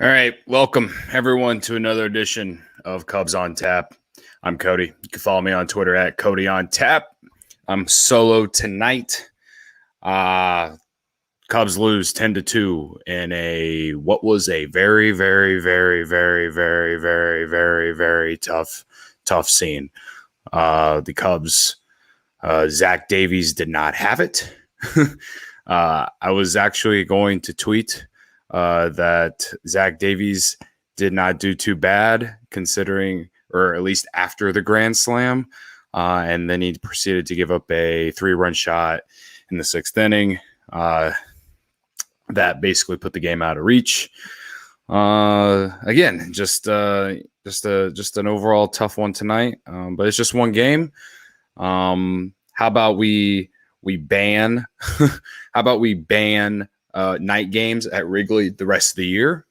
All right, welcome everyone to another edition of Cubs on Tap. I'm Cody. You can follow me on Twitter at Cody on Tap. I'm solo tonight. Cubs lose 10-2 in what was a very, very, very, very, very, very, very, very tough scene. The Cubs, Zach Davies did not have it. I was actually going to tweet that Zach Davies did not do too bad considering, or at least after the grand slam. And then he proceeded to give up a 3-run shot in the 6th inning. That basically put the game out of reach. Again, just an overall tough one tonight. But it's just one game. How about we ban night games at Wrigley the rest of the year?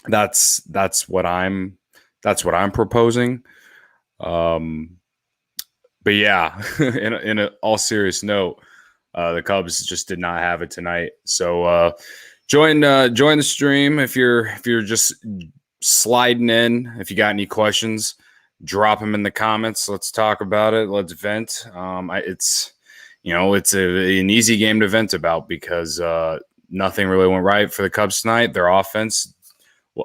That's what I'm proposing. But yeah, in a all serious note, the Cubs just did not have it tonight. So join the stream if you're just sliding in. If you got any questions, drop them in the comments. Let's talk about it. Let's vent. It's an easy game to vent about because nothing really went right for the Cubs tonight. Their offense,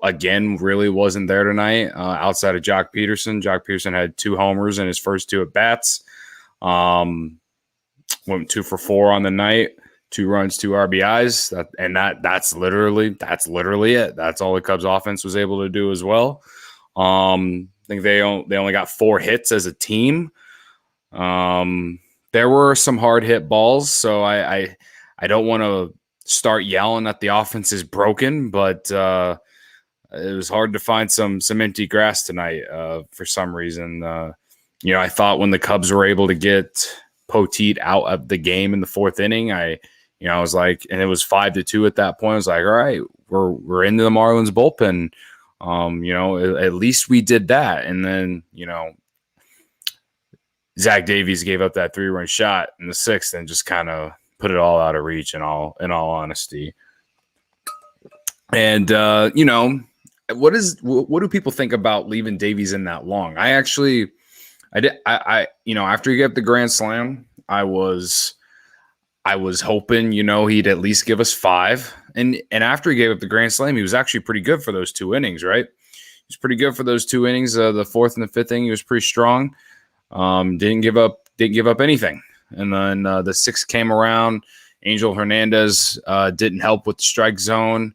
again, really wasn't there tonight outside of Jock Peterson. Jock Peterson had 2 homers in his first 2 at-bats. Went 2 for 4 on the night, 2 runs, 2 RBIs. That's literally it. That's all the Cubs offense was able to do as well. I think they only got 4 hits as a team. There were some hard hit balls, so I don't want to start yelling that the offense is broken, but it was hard to find some empty grass tonight for some reason. I thought when the Cubs were able to get Poteet out of the game in the 4th inning, I was like, and it was 5-2 at that point. I was like, all right, we're into the Marlins bullpen. At least we did that, and then Zach Davies gave up that 3-run shot in the 6th and just kind of put it all out of reach in all honesty. And, what do people think about leaving Davies in that long? After he gave up the grand slam, I was hoping, he'd at least give us 5. And after he gave up the grand slam, he was actually pretty good for those 2 innings, right? He was pretty good for those 2 innings. The 4th and the 5th inning, he was pretty strong. Didn't give up anything. And then the 6th came around. Angel Hernandez didn't help with the strike zone.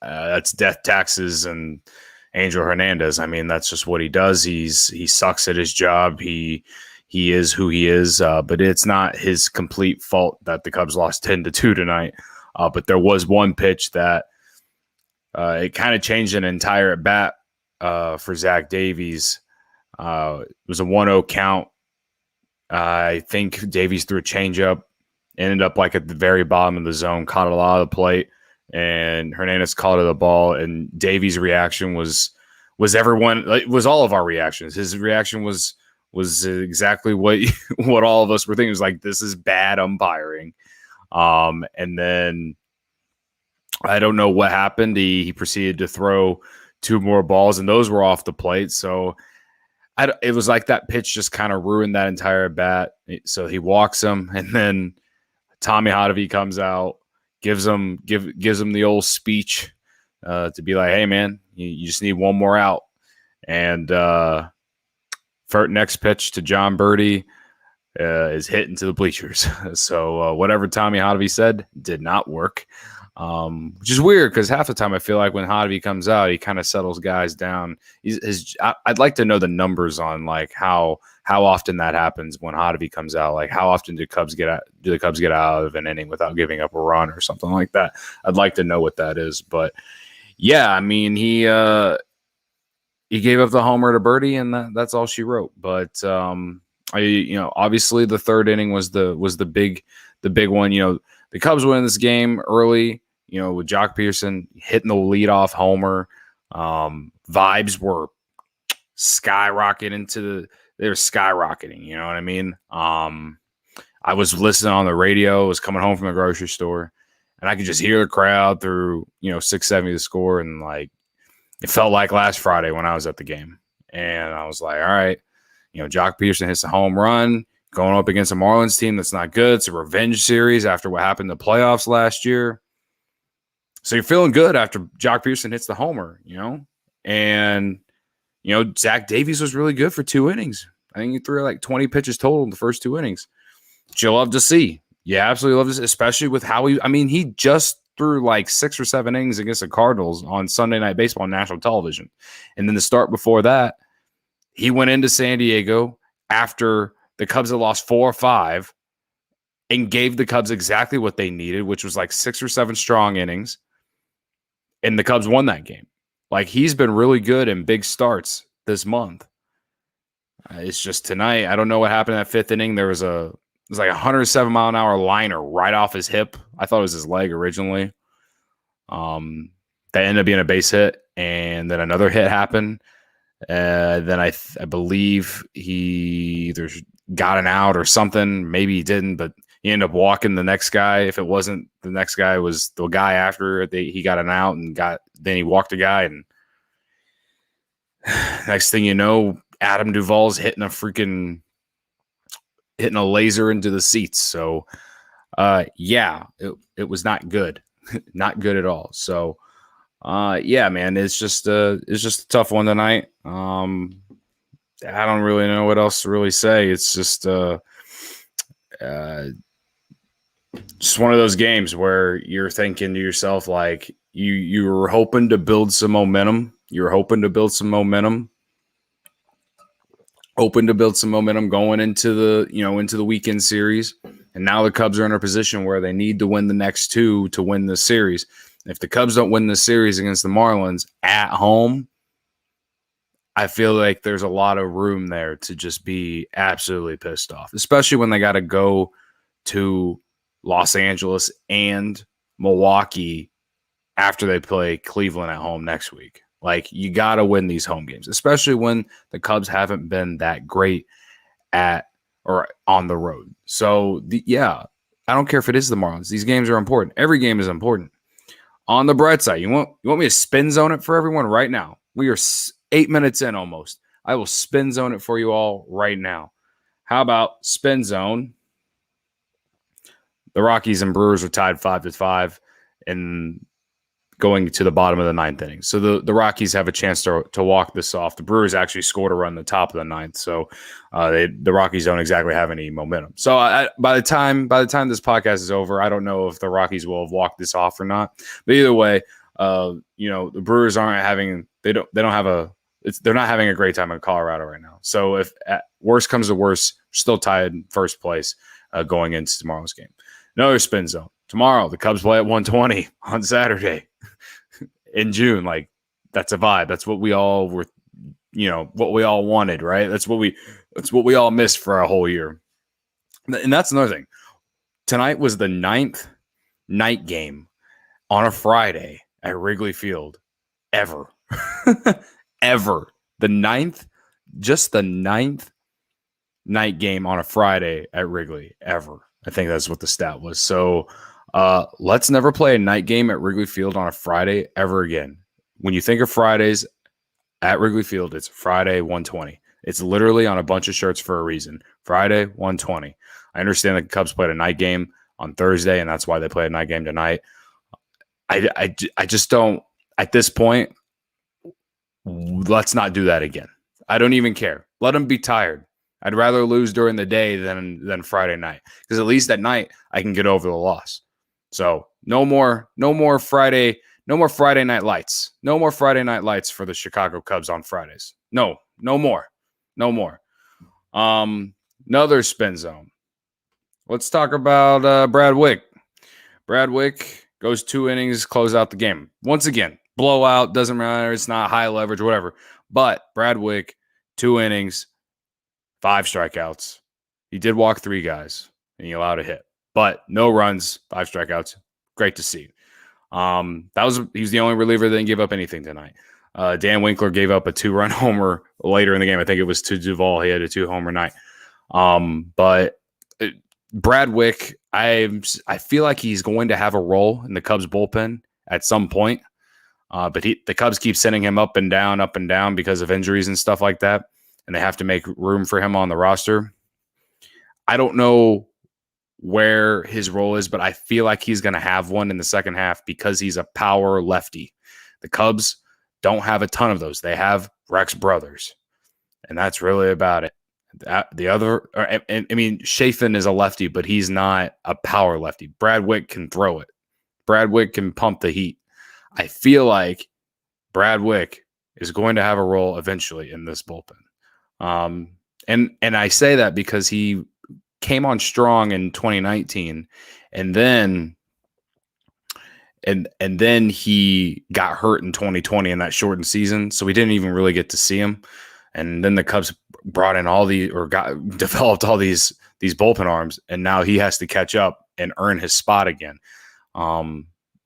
That's death taxes and Angel Hernandez. I mean, that's just what he does. He sucks at his job. He is who he is, but it's not his complete fault that the Cubs lost 10-2 tonight. But there was one pitch that it kind of changed an entire at bat for Zach Davies. It was a 1-0 count. I think Davies threw a changeup, ended up like at the very bottom of the zone, caught a lot of the plate, and Hernandez caught it the ball. And Davies' reaction was all of our reactions. His reaction was exactly what all of us were thinking. It was like, this is bad umpiring. And then I don't know what happened. He proceeded to throw 2 more balls, and those were off the plate. So it was like that pitch just kind of ruined that entire bat. So he walks him, and then Tommy Hotovy comes out, gives him the old speech to be like, hey, man, you just need 1 more out. And for next pitch to John Birdie is hit into the bleachers. So whatever Tommy Hotovy said did not work. Which is weird because half the time I feel like when Hotovy comes out, he kind of settles guys down. I'd like to know the numbers on like how often that happens when Hotovy comes out. Like how often do the Cubs get out of an inning without giving up a run or something like that? I'd like to know what that is. But yeah, I mean he gave up the homer to Birdie, and that's all she wrote. But obviously the 3rd inning was the big one. The Cubs win this game early, with Jock Peterson hitting the leadoff homer. Vibes were skyrocketing, you know what I mean? I was listening on the radio, was coming home from the grocery store, and I could just hear the crowd through, 670 to score. And like, it felt like last Friday when I was at the game. And I was like, all right, Jock Peterson hits a home run going up against a Marlins team that's not good. It's a revenge series after what happened in the playoffs last year. So you're feeling good after Jock Peterson hits the homer, And, Zach Davies was really good for 2 innings. I think he threw like 20 pitches total in the first 2 innings. Which you love to see. Yeah, absolutely love to see, especially with how he just threw like 6 or 7 innings against the Cardinals on Sunday Night Baseball on national television. And then the start before that, he went into San Diego after the Cubs had lost 4 or 5 and gave the Cubs exactly what they needed, which was like 6 or 7 strong innings. And the Cubs won that game. Like, he's been really good in big starts this month. It's just tonight, I don't know what happened in that 5th inning. There was like a 107-mile-an-hour liner right off his hip. I thought it was his leg originally. That ended up being a base hit, and then another hit happened. Then I believe he either got an out or something. Maybe he didn't, but he ended up walking the next guy. If it wasn't the next guy, was the guy after he got an out and then he walked a guy, and next thing you know, Adam Duvall's hitting a laser into the seats. So, it was not good, not good at all. So, man, it's just a tough one tonight. I don't really know what else to really say. It's just one of those games where you're thinking to yourself, like, you were hoping to build some momentum. Hoping to build some momentum going into the weekend series. And now the Cubs are in a position where they need to win the next 2 to win the series. If the Cubs don't win the series against the Marlins at home, I feel like there's a lot of room there to just be absolutely pissed off, especially when they got to go to Los Angeles and Milwaukee after they play Cleveland at home next week. Like, you got to win these home games, especially when the Cubs haven't been that great at or on the road. So, I don't care if it is the Marlins. These games are important. Every game is important. On the bright side, you want me to spin zone it for everyone right now? We are 8 minutes in almost. I will spin zone it for you all right now. How about spin zone? The Rockies and Brewers are tied 5-5 and going to the bottom of the 9th inning. So the Rockies have a chance to walk this off. The Brewers actually scored a run in the top of the 9th. So the Rockies don't exactly have any momentum. So by the time this podcast is over, I don't know if the Rockies will have walked this off or not. But either way, the Brewers they're not having a great time in Colorado right now. So if at worst comes to worst, still tied in first place going into tomorrow's game. Another spin zone. Tomorrow, the Cubs play at 1:20 on Saturday in June. Like, that's a vibe. That's what we all were, what we all wanted, right? That's what we all missed for a whole year. And that's another thing. Tonight was the 9th night game on a Friday at Wrigley Field ever. Ever. The 9th night game on a Friday at Wrigley ever. I think that's what the stat was. So let's never play a night game at Wrigley Field on a Friday ever again. When you think of Fridays at Wrigley Field, it's Friday 1:20. It's literally on a bunch of shirts for a reason. Friday 1:20. I understand the Cubs played a night game on Thursday, and that's why they played a night game tonight. I just don't, at this point, let's not do that again. I don't even care. Let them be tired. I'd rather lose during the day than Friday night, because at least at night I can get over the loss. So no more Friday night lights. No more Friday night lights for the Chicago Cubs on Fridays. No more. Another spin zone. Let's talk about Brad Wick. Brad Wick goes 2 innings, close out the game. Once again, blowout, doesn't matter. It's not high leverage, whatever. But Brad Wick, 2 innings, 5 strikeouts. He did walk 3 guys, and he allowed a hit. But no runs, 5 strikeouts. Great to see. He was the only reliever that didn't give up anything tonight. Dan Winkler gave up a 2-run homer later in the game. I think it was to Duvall. He had a 2-homer night. But Brad Wick, I feel like he's going to have a role in the Cubs bullpen at some point. But the Cubs keep sending him up and down because of injuries and stuff like that. And they have to make room for him on the roster. I don't know where his role is, but I feel like he's going to have one in the second half because he's a power lefty. The Cubs don't have a ton of those. They have Rex Brothers, and that's really about it. Chafin is a lefty, but he's not a power lefty. Brad Wick can throw it. Brad Wick can pump the heat. I feel like Brad Wick is going to have a role eventually in this bullpen. And I say that because he came on strong in 2019 and then he got hurt in 2020 in that shortened season. So we didn't even really get to see him. And then the Cubs brought in developed all these bullpen arms, and now he has to catch up and earn his spot again.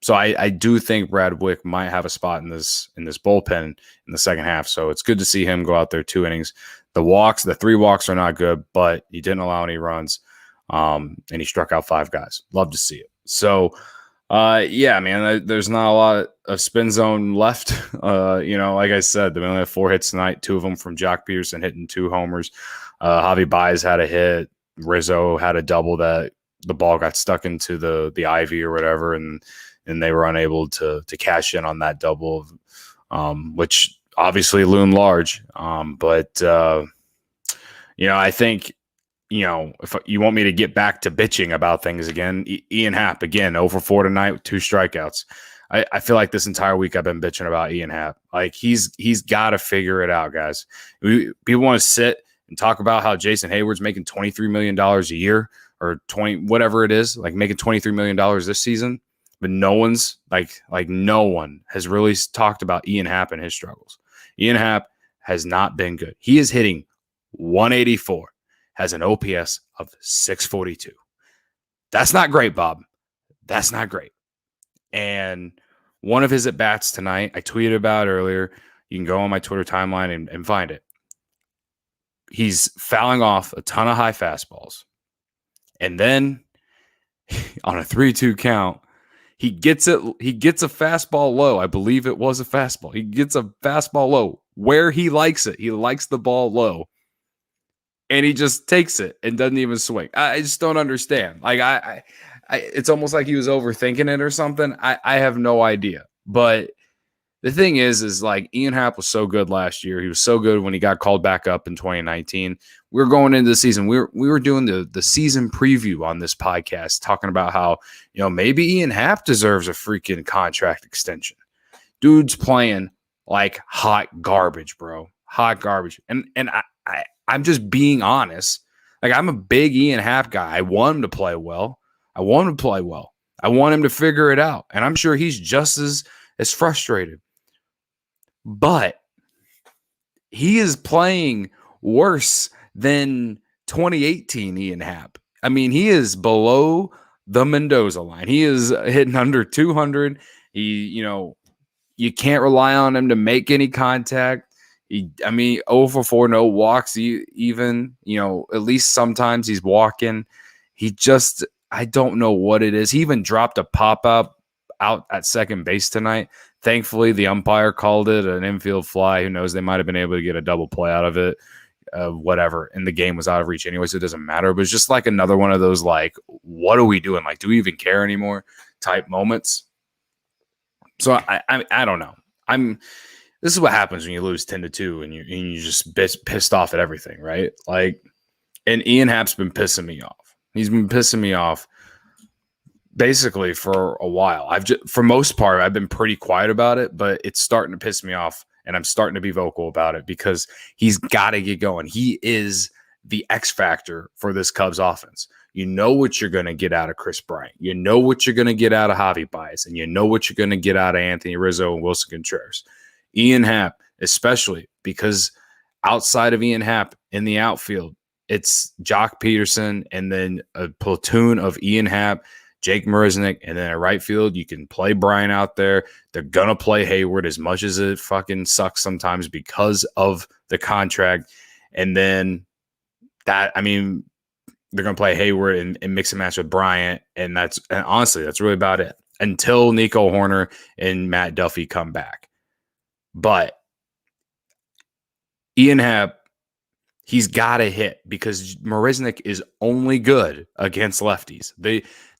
So I do think Brad Wick might have a spot in this bullpen in the second half. So it's good to see him go out there 2 innings. The 3 walks are not good, but he didn't allow any runs. And he struck out 5 guys. Love to see it. So yeah, man, there's not a lot of spin zone left. Like I said, they only have 4 hits tonight, 2 of them from Jock Peterson hitting 2 homers. Javi Baez had a hit. Rizzo had a double that the ball got stuck into the ivy or whatever, and they were unable to cash in on that double, which obviously loomed large. But I think, if you want me to get back to bitching about things again, Ian Happ, again, 0 for 4 tonight with 2 strikeouts. I feel like this entire week I've been bitching about Ian Happ. Like, he's got to figure it out, guys. People want to sit and talk about how Jason Hayward's making $23 million a year or 20, whatever it is, like making $23 million this season. But no one's no one has really talked about Ian Happ and his struggles. Ian Happ has not been good. He is hitting 184, has an OPS of 642. That's not great, Bob. That's not great. And one of his at-bats tonight, I tweeted about earlier. You can go on my Twitter timeline and find it. He's fouling off a ton of high fastballs. And then on a 3-2 count, he gets a fastball low. I believe it was a fastball. He gets a fastball low where he likes it. He likes the ball low. And he just takes it and doesn't even swing. I just don't understand. Like, I it's almost like he was overthinking it or something. I have no idea. But the thing is like, Ian Happ was so good last year. He was so good when he got called back up in 2019. We were going into the season. We were doing the season preview on this podcast, talking about how, maybe Ian Happ deserves a freaking contract extension. Dude's playing like hot garbage, bro. Hot garbage. And I'm just being honest. Like, I'm a big Ian Happ guy. I want him to play well. I want him to figure it out. And I'm sure he's just as frustrated. But he is playing worse than 2018 Ian Happ. I mean, he is below the Mendoza line. He is hitting under 200. You can't rely on him to make any contact. 0 for 4, no walks even. At least sometimes he's walking. I don't know what it is. He even dropped a pop-up out at second base tonight. Thankfully, the umpire called it an infield fly. Who knows? They might have been able to get a double play out of it. Whatever. And the game was out of reach anyway, so it doesn't matter. But it's just like another one of those, like, what are we doing? Like, do we even care anymore type moments? So I don't know. This is what happens when you lose 10-2 and you just pissed off at everything, right? Like, and Ian Happ's been pissing me off. He's been pissing me off basically for a while. For most part, I've been pretty quiet about it, but it's starting to piss me off, and I'm starting to be vocal about it because he's got to get going. He is the X factor for this Cubs offense. You know what you're going to get out of Chris Bryant. You know what you're going to get out of Javi Baez, and you know what you're going to get out of Anthony Rizzo and Wilson Contreras. Ian Happ, especially because outside of Ian Happ in the outfield, it's Jock Peterson and then a platoon of Ian Happ, Jake Marisnick, and then at right field, you can play Bryant out there. They're going to play Hayward as much as it fucking sucks sometimes because of the contract. And then they're going to play Hayward and mix and match with Bryant. And honestly, that's really about it until Nico Horner and Matt Duffy come back. But Ian Happ, he's got to hit because Marisnick is only good against lefties.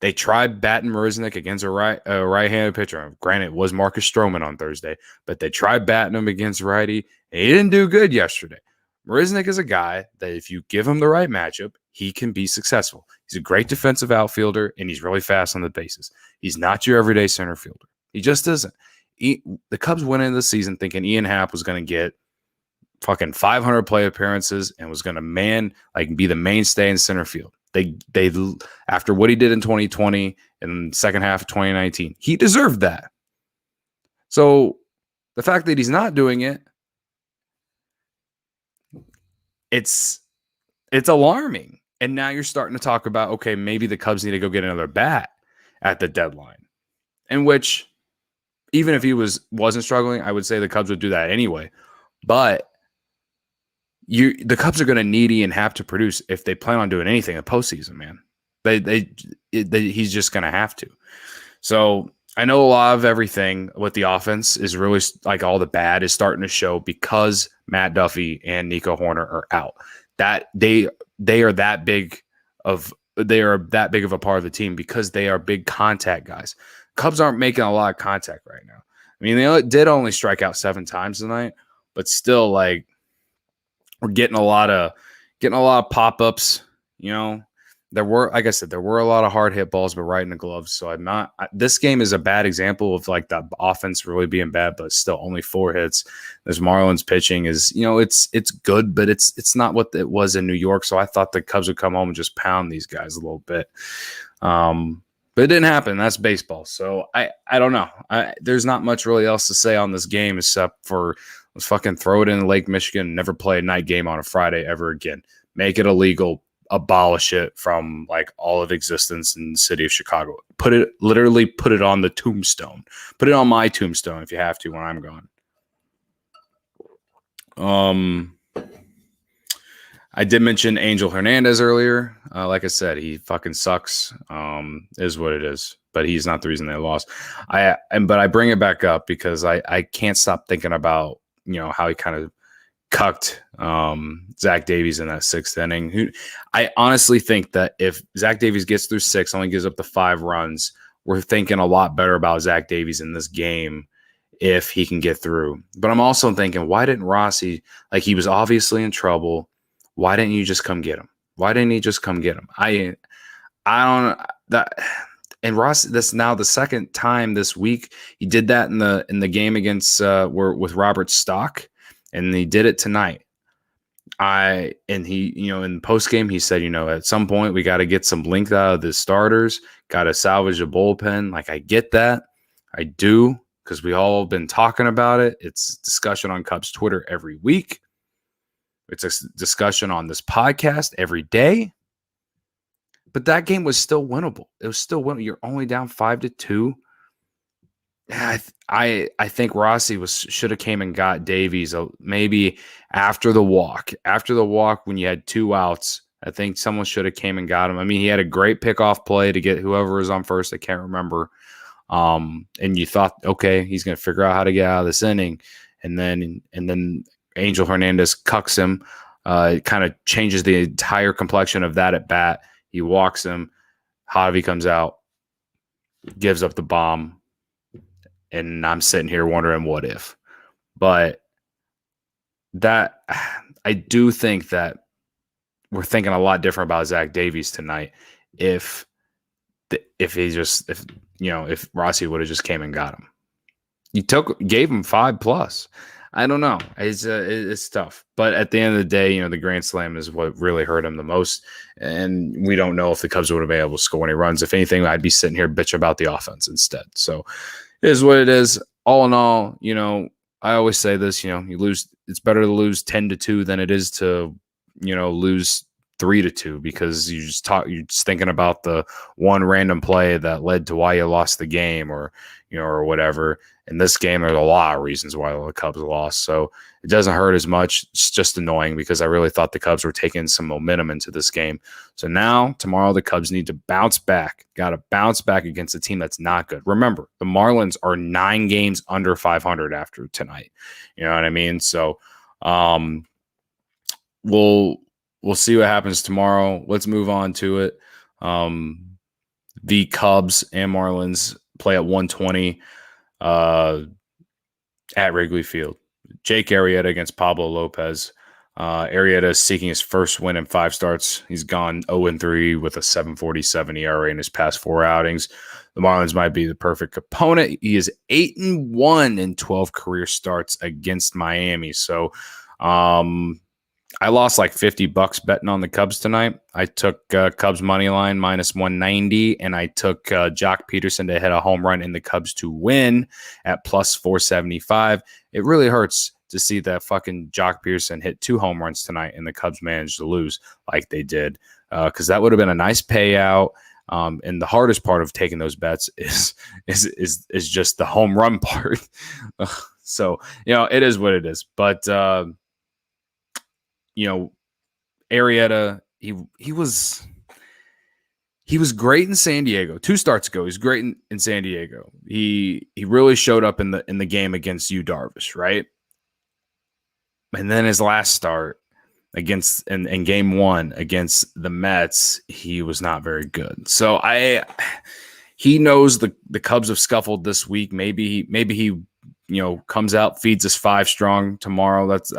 They tried batting Marisnick against a right-handed pitcher. Granted, it was Marcus Stroman on Thursday, but they tried batting him against righty. And he didn't do good yesterday. Marisnick is a guy that if you give him the right matchup, he can be successful. He's a great defensive outfielder, and he's really fast on the bases. He's not your everyday center fielder. He just isn't. The Cubs went into the season thinking Ian Happ was going to get fucking 500 play appearances and was going to be the mainstay in center field. They after what he did in 2020 and the second half of 2019, he deserved that. So the fact that he's not doing it, it's alarming. And now you're starting to talk about, okay, maybe the Cubs need to go get another bat at the deadline. In which, even if he wasn't struggling, I would say the Cubs would do that anyway. But the Cubs are going to need Ian Happ to produce if they plan on doing anything in the postseason, man. He's just going to have to. So I know a lot of everything with the offense is really like all the bad is starting to show because Matt Duffy and Nico Horner are out. That they are that big of a part of the team because they are big contact guys. Cubs aren't making a lot of contact right now. I mean, they did only strike out 7 times tonight, but still, like, we're getting a lot of pop-ups. You know, like I said, there were a lot of hard hit balls, but right in the gloves. So this game is a bad example of like the offense really being bad, but still only 4 hits. This Marlins pitching is, it's good, but it's not what it was in New York. So I thought the Cubs would come home and just pound these guys a little bit. But it didn't happen. That's baseball. So I don't know. There's not much really else to say on this game except for let's fucking throw it in Lake Michigan. Never play a night game on a Friday ever again. Make it illegal. Abolish it from like all of existence in the city of Chicago. Literally put it on the tombstone. Put it on my tombstone if you have to when I'm gone. I did mention Angel Hernandez earlier. Like I said, he fucking sucks. Is what it is. But he's not the reason they lost. But I bring it back up because I can't stop thinking about how he kind of cucked Zach Davies in that 6th inning. I honestly think that if Zach Davies gets through 6, only gives up the 5 runs, we're thinking a lot better about Zach Davies in this game if he can get through. But I'm also thinking, why didn't Rossi, like, he was obviously in trouble. Why didn't you just come get him? Why didn't he just come get him? I don't that. And Ross, that's now the second time this week he did that in the game against with Robert Stock, and he did it tonight. He in post game he said, at some point we got to get some length out of the starters, got to salvage a bullpen. Like, I get that, I do, because we all been talking about it. It's discussion on Cubs Twitter every week. It's a discussion on this podcast every day. But that game was still winnable. It was still winnable. You're only down 5-2. I think Rossi should have came and got Davies maybe after the walk. After the walk, when you had 2 outs, I think someone should have came and got him. I mean, he had a great pickoff play to get whoever was on first. I can't remember. And you thought, okay, he's going to figure out how to get out of this inning, and then Angel Hernandez cucks him. It kind of changes the entire complexion of that at bat. He walks him. Javi comes out, gives up the bomb, and I'm sitting here wondering what if. But that, I do think that we're thinking a lot different about Zach Davies tonight if Rossi would have just came and got him. Gave him 5+. I don't know. It's tough. But at the end of the day, the grand slam is what really hurt him the most. And we don't know if the Cubs would have been able to score any runs. If anything, I'd be sitting here bitching about the offense instead. So it is what it is. All in all, I always say this, you lose. It's better to lose 10-2 than it is to, lose 3-2 because you're just thinking about the one random play that led to why you lost the game, or or whatever. In this game, there's a lot of reasons why the Cubs lost, so it doesn't hurt as much. It's just annoying because I really thought the Cubs were taking some momentum into this game. So now, tomorrow, the Cubs need to bounce back. Got to bounce back against a team that's not good. Remember, the Marlins are 9 games under 500 after tonight. You know what I mean? So we'll see what happens tomorrow. Let's move on to it. The Cubs and Marlins play at 1:20 at Wrigley Field. Jake Arrieta against Pablo Lopez. Arrieta is seeking his first win in 5 starts. He's gone 0-3 with a 7.47 ERA in his past 4 outings. The Marlins might be the perfect opponent. He is 8-1 in 12 career starts against Miami. So I lost like $50 betting on the Cubs tonight. I took Cubs money line -190, and I took Jock Peterson to hit a home run in the Cubs to win at +475. It really hurts to see that fucking Jock Peterson hit 2 home runs tonight and the Cubs managed to lose like they did, because that would have been a nice payout. And the hardest part of taking those bets is just the home run part. So it is what it is. But Arrieta, he was great in San Diego. 2 starts ago, he's great in San Diego. He really showed up in the game against Yu Darvish, right? And then his last start against in game 1 against the Mets, he was not very good. So he knows the Cubs have scuffled this week. Maybe he comes out, feeds us 5 strong tomorrow. That's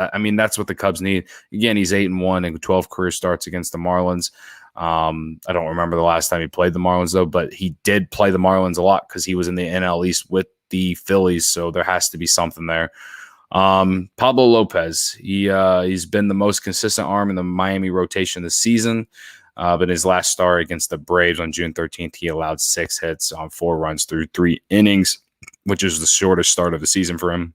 what the Cubs need. Again, he's 8-1 in 12 career starts against the Marlins. I don't remember the last time he played the Marlins though, but he did play the Marlins a lot because he was in the NL East with the Phillies. So there has to be something there. Pablo Lopez, he's been the most consistent arm in the Miami rotation this season. But his last start against the Braves on June 13th, he allowed 6 hits on 4 runs through 3 innings, which is the shortest start of the season for him.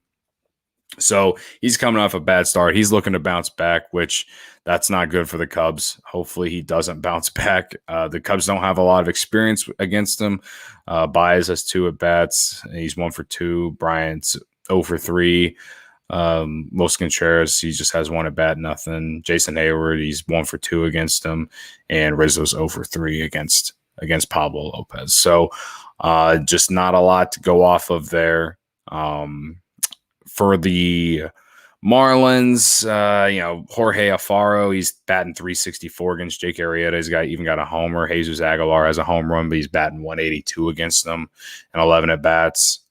So he's coming off a bad start. He's looking to bounce back, which that's not good for the Cubs. Hopefully he doesn't bounce back. The Cubs don't have a lot of experience against him. Baez has 2 at bats. He's 1 for 2. Bryant's 0 for 3. Los Contreras, he just has 1 at bat, nothing. Jason Hayward, he's 1 for 2 against him, and Rizzo's 0 for 3 against Pablo Lopez. So just not a lot to go off of there. For the Marlins, Jorge Alfaro, he's batting .364 against Jake Arrieta. He's even got a homer. Jesus Aguilar has a home run, but he's batting .182 against them and 11 at bats.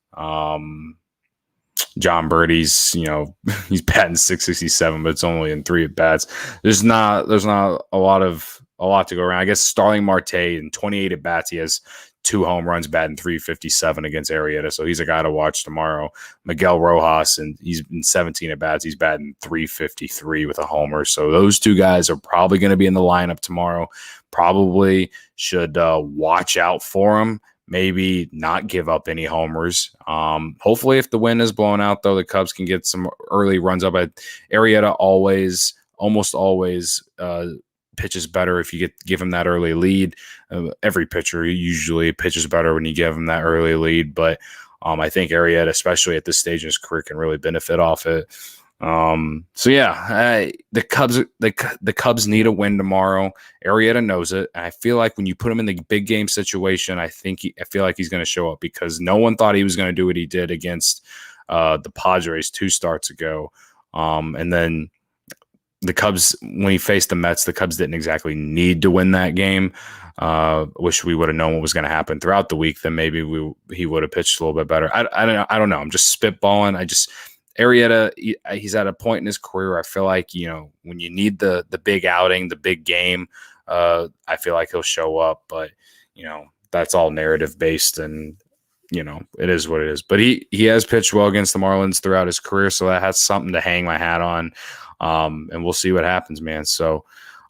John Birdie's, he's batting .667, but it's only in 3 at bats. There's not a lot to go around. I guess Starling Marte in 28 at bats, he has 2 home runs, batting .357 against Arrieta. So he's a guy to watch tomorrow. Miguel Rojas, and he's in 17 at bats. He's batting .353 with a homer. So those 2 guys are probably going to be in the lineup tomorrow. Probably should watch out for them. Maybe not give up any homers. Hopefully, if the wind is blowing out, though, the Cubs can get some early runs up. Arrieta almost always pitches better if you give him that early lead. Every pitcher usually pitches better when you give him that early lead, but I think Arrieta, especially at this stage in his career, can really benefit off it. The Cubs need a win tomorrow. Arrieta knows it. And I feel like when you put him in the big game situation, I feel like he's going to show up, because no one thought he was going to do what he did against the Padres 2 starts ago. And then the Cubs, when he faced the Mets, the Cubs didn't exactly need to win that game. Wish we would have known what was going to happen throughout the week. Then maybe he would have pitched a little bit better. I don't know. I'm just spitballing. Arrieta, he's at a point in his career where I feel like, when you need the big outing, the big game, I feel like he'll show up. But, that's all narrative based, and, it is what it is. But he has pitched well against the Marlins throughout his career, so that has something to hang my hat on. And we'll see what happens, man. So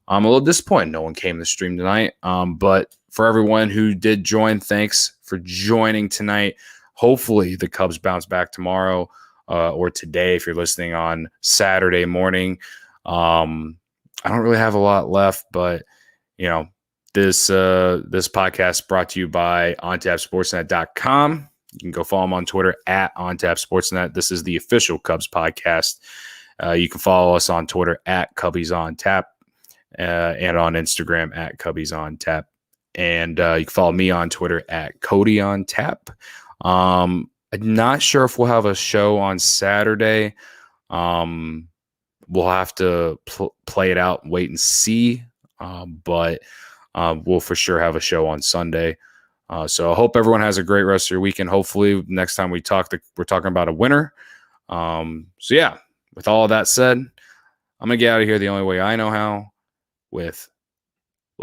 I'm a little disappointed no one came to the stream tonight. But for everyone who did join, thanks for joining tonight. Hopefully the Cubs bounce back tomorrow. Or today, if you're listening on Saturday morning. I don't really have a lot left, but this podcast brought to you by OnTapSportsNet.com. You can go follow them on Twitter at OnTapSportsNet. This is the official Cubs podcast. You can follow us on Twitter at CubbiesOnTap and on Instagram at CubbiesOnTap. And you can follow me on Twitter at CodyOnTap. I'm not sure if we'll have a show on Saturday. We'll have to play it out and wait and see. But we'll for sure have a show on Sunday. So I hope everyone has a great rest of your weekend. Hopefully next time we talk, we're talking about a winner. So yeah, with all of that said, I'm going to get out of here the only way I know how, with